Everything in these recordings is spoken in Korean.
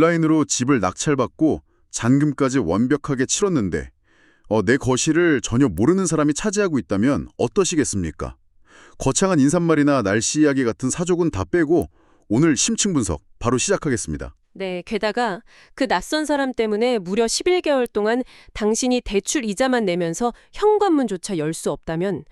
온라인으로 집을 낙찰받고 잔금까지 완벽하게 치렀는데 내 거실을 전혀 모르는 사람이 차지하고 있다면 어떠시겠습니까? 거창한 인사말이나 날씨 이야기 같은 사족은 다 빼고 오늘 심층 분석 바로 시작하겠습니다. 네, 게다가 그 낯선 사람 때문에 무려 11개월 동안 당신이 대출 이자만 내면서 현관문조차 열 수 없다면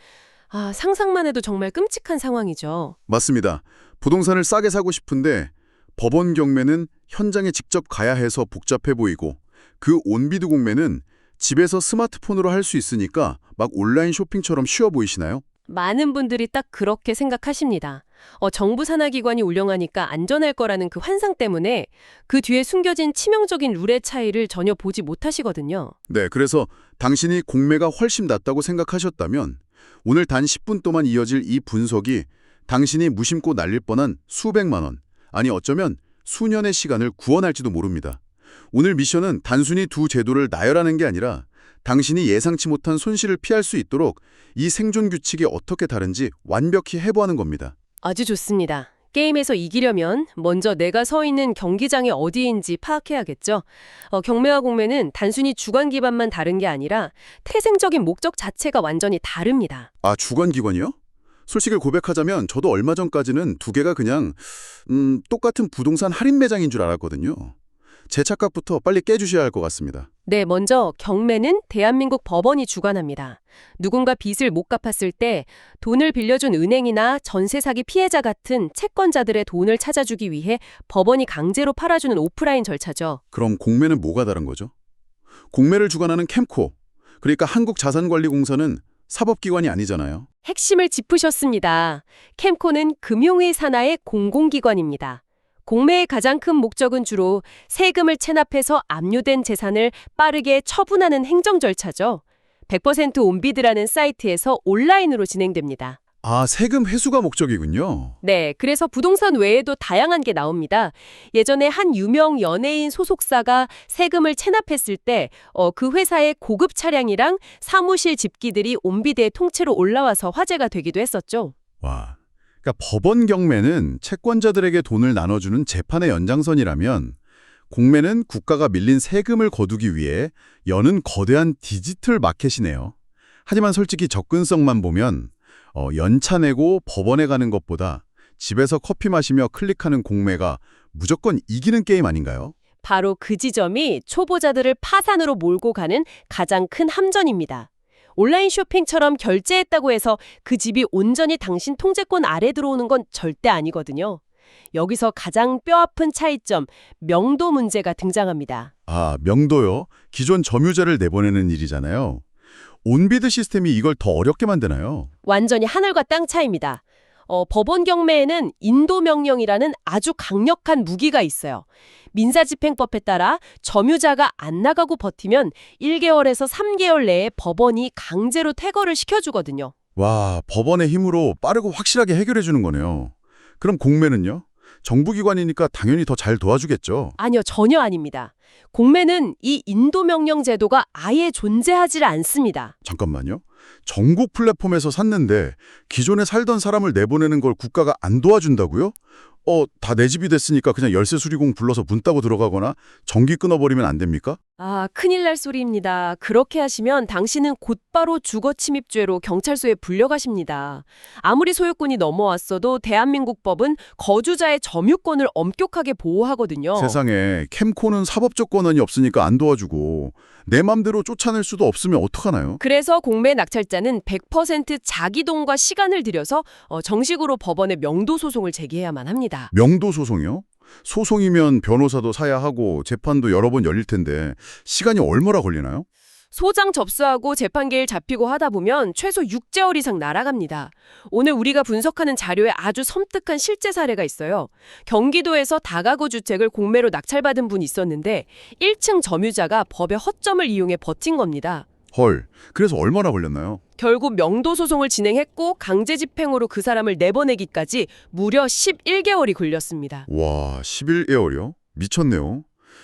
상상만 해도 정말 끔찍한 상황이죠. 맞습니다. 부동산을 싸게 사고 싶은데 법원 경매는 현장에 직접 가야 해서 복잡해 보이고 그 온비드 공매는 집에서 스마트폰으로 할 수 있으니까 막 온라인 쇼핑처럼 쉬워 보이시나요? 많은 분들이 딱 그렇게 생각하십니다. 정부 산하기관이 운영하니까 안전할 거라는 그 환상 때문에 그 뒤에 숨겨진 치명적인 룰의 차이를 전혀 보지 못하시거든요. 네, 그래서 당신이 공매가 훨씬 낫다고 생각하셨다면 오늘 단 10분 동안 이어질 이 분석이 당신이 무심코 날릴 뻔한 수백만 원, 아니 어쩌면 수년의 시간을 구원할지도 모릅니다. 오늘 미션은 단순히 두 제도를 나열하는 게 아니라 당신이 예상치 못한 손실을 피할 수 있도록 이 생존 규칙이 어떻게 다른지 완벽히 해부하는 겁니다. 아주 좋습니다. 게임에서 이기려면 먼저 내가 서 있는 경기장이 어디인지 파악해야겠죠. 경매와 공매는 단순히 주관 기반만 다른 게 아니라 태생적인 목적 자체가 완전히 다릅니다. 주관기관이요? 솔직히 고백하자면 저도 얼마 전까지는 두 개가 그냥 똑같은 부동산 할인 매장인 줄 알았거든요. 제 착각부터 빨리 깨주셔야 할 것 같습니다. 네, 먼저 경매는 대한민국 법원이 주관합니다. 누군가 빚을 못 갚았을 때 돈을 빌려준 은행이나 전세 사기 피해자 같은 채권자들의 돈을 찾아주기 위해 법원이 강제로 팔아주는 오프라인 절차죠. 그럼 공매는 뭐가 다른 거죠? 공매를 주관하는 캠코, 그러니까 한국자산관리공사는 사법기관이 아니잖아요. 핵심을 짚으셨습니다. 캠코는 금융의 산하의 공공기관입니다. 공매의 가장 큰 목적은 주로 세금을 체납해서 압류된 재산을 빠르게 처분하는 행정 절차죠. 100% 온비드라는 사이트에서 온라인으로 진행됩니다. 세금 회수가 목적이군요. 네, 그래서 부동산 외에도 다양한 게 나옵니다. 예전에 한 유명 연예인 소속사가 세금을 체납했을 때 그 회사의 고급 차량이랑 사무실 집기들이 온비드의 통째로 올라와서 화제가 되기도 했었죠. 와, 그러니까 법원 경매는 채권자들에게 돈을 나눠주는 재판의 연장선이라면 공매는 국가가 밀린 세금을 거두기 위해 여는 거대한 디지털 마켓이네요. 하지만 솔직히 접근성만 보면 연차 내고 법원에 가는 것보다 집에서 커피 마시며 클릭하는 공매가 무조건 이기는 게임 아닌가요? 바로 그 지점이 초보자들을 파산으로 몰고 가는 가장 큰 함정입니다. 온라인 쇼핑처럼 결제했다고 해서 그 집이 온전히 당신 통제권 아래 들어오는 건 절대 아니거든요. 여기서 가장 뼈아픈 차이점, 명도 문제가 등장합니다. 명도요? 기존 점유자를 내보내는 일이잖아요. 온비드 시스템이 이걸 더 어렵게 만드나요? 완전히 하늘과 땅 차이입니다. 법원 경매에는 인도명령이라는 아주 강력한 무기가 있어요. 민사집행법에 따라 점유자가 안 나가고 버티면 1개월에서 3개월 내에 법원이 강제로 퇴거를 시켜주거든요. 와, 법원의 힘으로 빠르고 확실하게 해결해 주는 거네요. 그럼 공매는요? 정부기관이니까 당연히 더 잘 도와주겠죠. 아니요, 전혀 아닙니다. 공매는 이 인도명령 제도가 아예 존재하지 않습니다. 잠깐만요. 전국 플랫폼에서 샀는데 기존에 살던 사람을 내보내는 걸 국가가 안 도와준다고요? 다 내 집이 됐으니까 그냥 열쇠 수리공 불러서 문 따고 들어가거나 전기 끊어버리면 안 됩니까? 큰일 날 소리입니다. 그렇게 하시면 당신은 곧바로 주거침입죄로 경찰서에 불려가십니다. 아무리 소유권이 넘어왔어도 대한민국 법은 거주자의 점유권을 엄격하게 보호하거든요. 세상에 캠코는 사법적 권한이 없으니까 안 도와주고 내 맘대로 쫓아낼 수도 없으면 어떡하나요? 그래서 공매 낙찰자는 100% 자기 돈과 시간을 들여서 정식으로 법원에 명도 소송을 제기해야만 합니다. 명도 소송이요? 소송이면 변호사도 사야 하고 재판도 여러 번 열릴 텐데 시간이 얼마나 걸리나요? 소장 접수하고 재판기일 잡히고 하다 보면 최소 6개월 이상 날아갑니다. 오늘 우리가 분석하는 자료에 아주 섬뜩한 실제 사례가 있어요. 경기도에서 다가구 주택을 공매로 낙찰받은 분이 있었는데 1층 점유자가 법의 허점을 이용해 버틴 겁니다. 헐, 그래서 얼마나 걸렸나요? 결국 명도 소송을 진행했고 강제 집행으로 그 사람을 내보내기까지 무려 11개월이 걸렸습니다. 와, 11개월이요? 미쳤네요.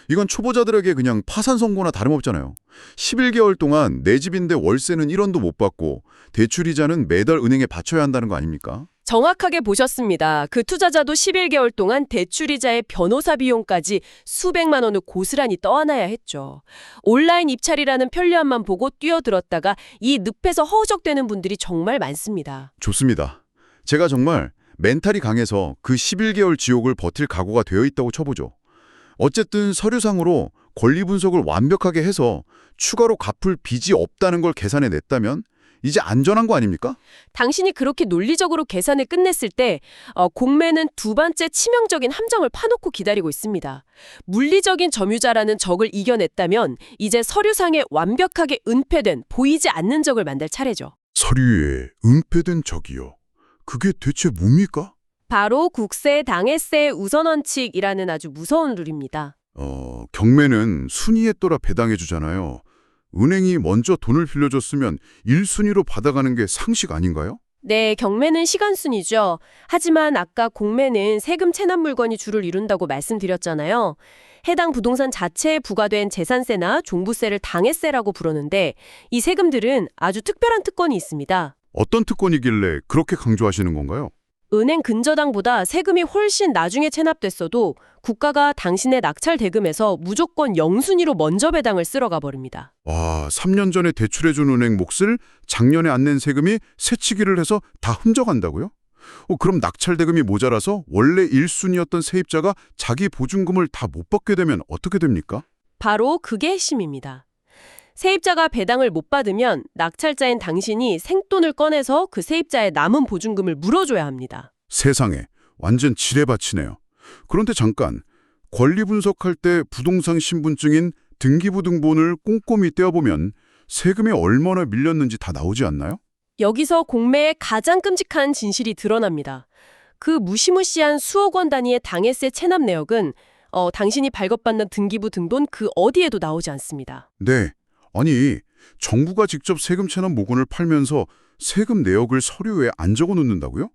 이건 초보자들에게 그냥 파산 선고나 다름없잖아요. 11개월 동안 내 집인데 월세는 1원도 못 받고 대출이자는 매달 은행에 바쳐야 한다는 거 아닙니까? 정확하게 보셨습니다. 그 투자자도 11개월 동안 대출이자의 변호사 비용까지 수백만 원을 고스란히 떠안아야 했죠. 온라인 입찰이라는 편리함만 보고 뛰어들었다가 이 늪에서 허우적대는 분들이 정말 많습니다. 좋습니다. 제가 정말 멘탈이 강해서 그 11개월 지옥을 버틸 각오가 되어 있다고 쳐보죠. 어쨌든 서류상으로 권리 분석을 완벽하게 해서 추가로 갚을 빚이 없다는 걸 계산해 냈다면 이제 안전한 거 아닙니까? 당신이 그렇게 논리적으로 계산을 끝냈을 때 공매는 두 번째 치명적인 함정을 파놓고 기다리고 있습니다. 물리적인 점유자라는 적을 이겨냈다면 이제 서류상에 완벽하게 은폐된 보이지 않는 적을 만들 차례죠. 서류에 은폐된 적이요. 그게 대체 뭡니까? 바로 국세, 당해세 우선원칙이라는 아주 무서운 룰입니다. 경매는 순위에 따라 배당해 주잖아요. 은행이 먼저 돈을 빌려줬으면 1순위로 받아가는 게 상식 아닌가요? 네, 경매는 시간순이죠. 하지만 아까 공매는 세금 체납 물건이 주를 이룬다고 말씀드렸잖아요. 해당 부동산 자체에 부과된 재산세나 종부세를 당해세라고 부르는데 이 세금들은 아주 특별한 특권이 있습니다. 어떤 특권이길래 그렇게 강조하시는 건가요? 은행 근저당보다 세금이 훨씬 나중에 체납됐어도 국가가 당신의 낙찰 대금에서 무조건 영순위로 먼저 배당을 쓸어가 버립니다. 와, 3년 전에 대출해준 은행 몫을 작년에 안 낸 세금이 새치기를 해서 다 훔쳐간다고요? 그럼 낙찰 대금이 모자라서 원래 1순위였던 세입자가 자기 보증금을 다 못 받게 되면 어떻게 됩니까? 바로 그게 핵심입니다. 세입자가 배당을 못 받으면 낙찰자인 당신이 생돈을 꺼내서 그 세입자의 남은 보증금을 물어줘야 합니다. 세상에, 완전 지뢰밭이네요. 그런데 잠깐, 권리 분석할 때 부동산 신분증인 등기부 등본을 꼼꼼히 떼어보면 세금이 얼마나 밀렸는지 다 나오지 않나요? 여기서 공매의 가장 끔찍한 진실이 드러납니다. 그 무시무시한 수억 원 단위의 당해세 체납 내역은 당신이 발급받는 등기부 등본 그 어디에도 나오지 않습니다. 네. 아니, 정부가 직접 세금 체납 모건을 팔면서 세금 내역을 서류에 안 적어 놓는다고요?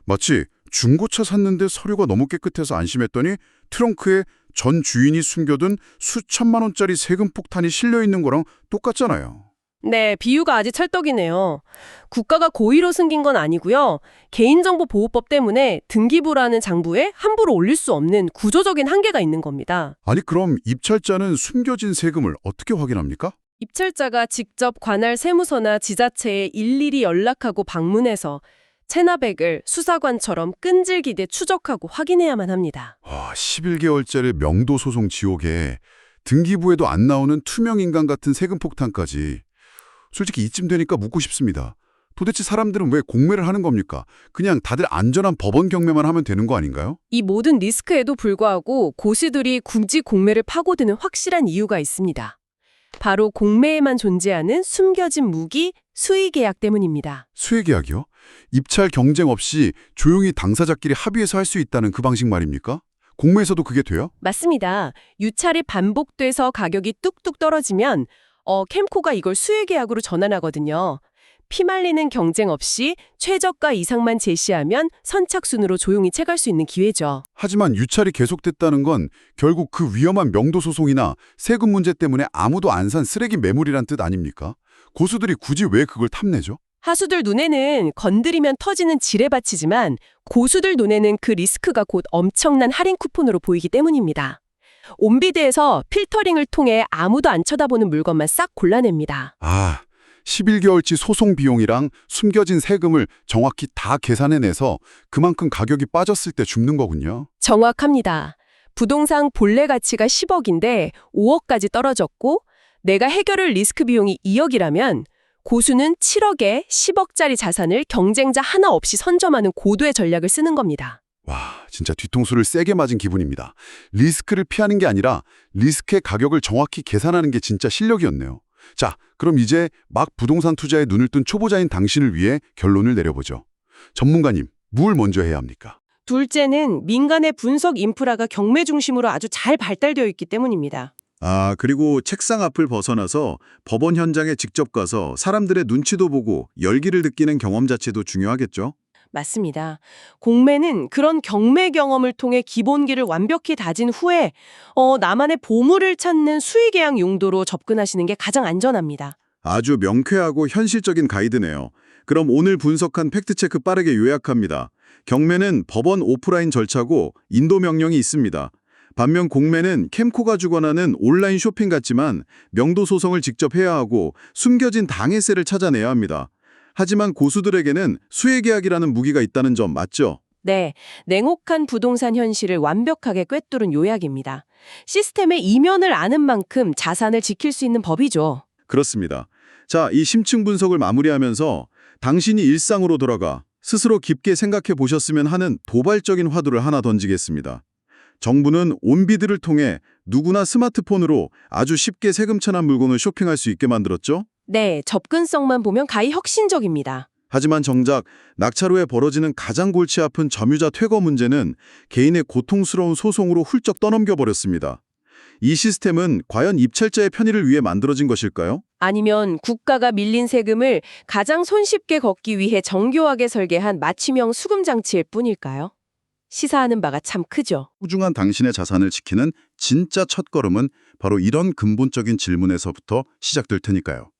마치 중고차 샀는데 서류가 너무 깨끗해서 안심했더니 트렁크에 전 주인이 숨겨둔 수천만 원짜리 세금 폭탄이 실려 있는 거랑 똑같잖아요. 네, 비유가 아주 찰떡이네요. 국가가 고의로 숨긴 건 아니고요. 개인정보보호법 때문에 등기부라는 장부에 함부로 올릴 수 없는 구조적인 한계가 있는 겁니다. 아니 그럼 입찰자는 숨겨진 세금을 어떻게 확인합니까? 입찰자가 직접 관할 세무서나 지자체에 일일이 연락하고 방문해서 체납액을 수사관처럼 끈질기게 추적하고 확인해야만 합니다. 11개월짜리 명도 소송 지옥에 등기부에도 안 나오는 투명인간 같은 세금 폭탄까지. 솔직히 이쯤 되니까 묻고 싶습니다. 도대체 사람들은 왜 공매를 하는 겁니까? 그냥 다들 안전한 법원 경매만 하면 되는 거 아닌가요? 이 모든 리스크에도 불구하고 고수들이 굳이 공매를 파고드는 확실한 이유가 있습니다. 바로 공매에만 존재하는 숨겨진 무기, 수의계약 때문입니다. 수의계약이요? 입찰 경쟁 없이 조용히 당사자끼리 합의해서 할 수 있다는 그 방식 말입니까? 공매에서도 그게 돼요? 맞습니다. 유찰이 반복돼서 가격이 뚝뚝 떨어지면 캠코가 이걸 수의계약으로 전환하거든요. 피말리는 경쟁 없이 최저가 이상만 제시하면 선착순으로 조용히 채갈 수 있는 기회죠. 하지만 유찰이 계속됐다는 건 결국 그 위험한 명도 소송이나 세금 문제 때문에 아무도 안 산 쓰레기 매물이란 뜻 아닙니까? 고수들이 굳이 왜 그걸 탐내죠? 하수들 눈에는 건드리면 터지는 지뢰밭이지만 고수들 눈에는 그 리스크가 곧 엄청난 할인 쿠폰으로 보이기 때문입니다. 온비드에서 필터링을 통해 아무도 안 쳐다보는 물건만 싹 골라냅니다. 11개월치 소송 비용이랑 숨겨진 세금을 정확히 다 계산해내서 그만큼 가격이 빠졌을 때 줍는 거군요. 정확합니다. 부동산 본래 가치가 10억인데 5억까지 떨어졌고 내가 해결할 리스크 비용이 2억이라면 고수는 7억에 10억짜리 자산을 경쟁자 하나 없이 선점하는 고도의 전략을 쓰는 겁니다. 와, 진짜 뒤통수를 세게 맞은 기분입니다. 리스크를 피하는 게 아니라 리스크의 가격을 정확히 계산하는 게 진짜 실력이었네요. 자, 그럼 이제 막 부동산 투자에 눈을 뜬 초보자인 당신을 위해 결론을 내려보죠. 전문가님, 뭘 먼저 해야 합니까? 둘째는 민간의 분석 인프라가 경매 중심으로 아주 잘 발달되어 있기 때문입니다. 그리고 책상 앞을 벗어나서 법원 현장에 직접 가서 사람들의 눈치도 보고 열기를 느끼는 경험 자체도 중요하겠죠? 맞습니다. 공매는 그런 경매 경험을 통해 기본기를 완벽히 다진 후에 나만의 보물을 찾는 수의계약 용도로 접근하시는 게 가장 안전합니다. 아주 명쾌하고 현실적인 가이드네요. 그럼 오늘 분석한 팩트체크 빠르게 요약합니다. 경매는 법원 오프라인 절차고 인도 명령이 있습니다. 반면 공매는 캠코가 주관하는 온라인 쇼핑 같지만 명도 소송을 직접 해야 하고 숨겨진 당해세를 찾아내야 합니다. 하지만 고수들에게는 수혜계약이라는 무기가 있다는 점 맞죠? 네, 냉혹한 부동산 현실을 완벽하게 꿰뚫은 요약입니다. 시스템의 이면을 아는 만큼 자산을 지킬 수 있는 법이죠. 그렇습니다. 자, 이 심층 분석을 마무리하면서 당신이 일상으로 돌아가 스스로 깊게 생각해 보셨으면 하는 도발적인 화두를 하나 던지겠습니다. 정부는 온비드를 통해 누구나 스마트폰으로 아주 쉽게 세금천한 물건을 쇼핑할 수 있게 만들었죠? 네, 접근성만 보면 가히 혁신적입니다. 하지만 정작 낙찰 후에 벌어지는 가장 골치 아픈 점유자 퇴거 문제는 개인의 고통스러운 소송으로 훌쩍 떠넘겨 버렸습니다. 이 시스템은 과연 입찰자의 편의를 위해 만들어진 것일까요? 아니면 국가가 밀린 세금을 가장 손쉽게 걷기 위해 정교하게 설계한 맞춤형 수금 장치일 뿐일까요? 시사하는 바가 참 크죠. 소중한 당신의 자산을 지키는 진짜 첫걸음은 바로 이런 근본적인 질문에서부터 시작될 테니까요.